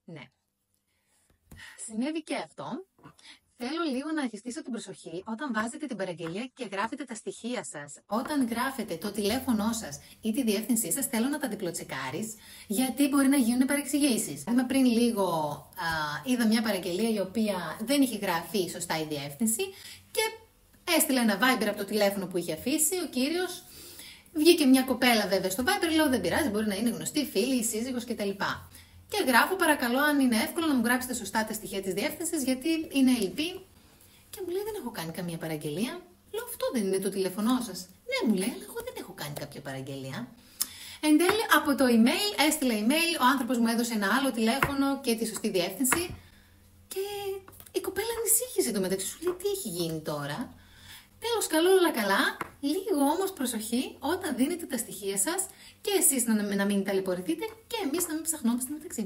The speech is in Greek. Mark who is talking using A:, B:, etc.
A: Ναι. Συνέβη και αυτό. Θέλω λίγο να αρχιστήσω την προσοχή όταν βάζετε την παραγγελία και γράφετε τα στοιχεία σας. Όταν γράφετε το τηλέφωνό σας ή τη διεύθυνσή σας, θέλω να τα διπλοτσεκάρεις, γιατί μπορεί να γίνουν παρεξηγήσεις. Πριν λίγο είδα μια παραγγελία η οποία δεν είχε γραφεί σωστά η διεύθυνση και έστειλε ένα Viber από το τηλέφωνο που είχε αφήσει ο κύριος. Βγήκε μια κοπέλα βέβαια στο Viber, λέω δεν πειράζει, μπορεί να είναι γνωστή, φίλη, σύζυγος κτλ. Και γράφω, παρακαλώ, αν είναι εύκολο να μου γράψετε σωστά τα στοιχεία της διεύθυνσης, γιατί είναι ελλειπή. Και μου λέει, δεν έχω κάνει καμία παραγγελία. Λέω, αυτό δεν είναι το τηλέφωνό σας? Ναι, μου λέει, αλλά εγώ δεν έχω κάνει κάποια παραγγελία. Εν τέλει, από το email, έστειλε email, ο άνθρωπος μου έδωσε ένα άλλο τηλέφωνο και τη σωστή διεύθυνση. Και η κοπέλα ανησύχησε το μεταξύ, σου λέει, τι έχει γίνει τώρα? Τέλος, καλό, όλα καλά. Λίγο όμως προσοχή όταν δίνετε τα στοιχεία σας και εσείς να μην ταλαιπωρηθείτε και εμείς να μην ψαχνόμαστε μεταξύ.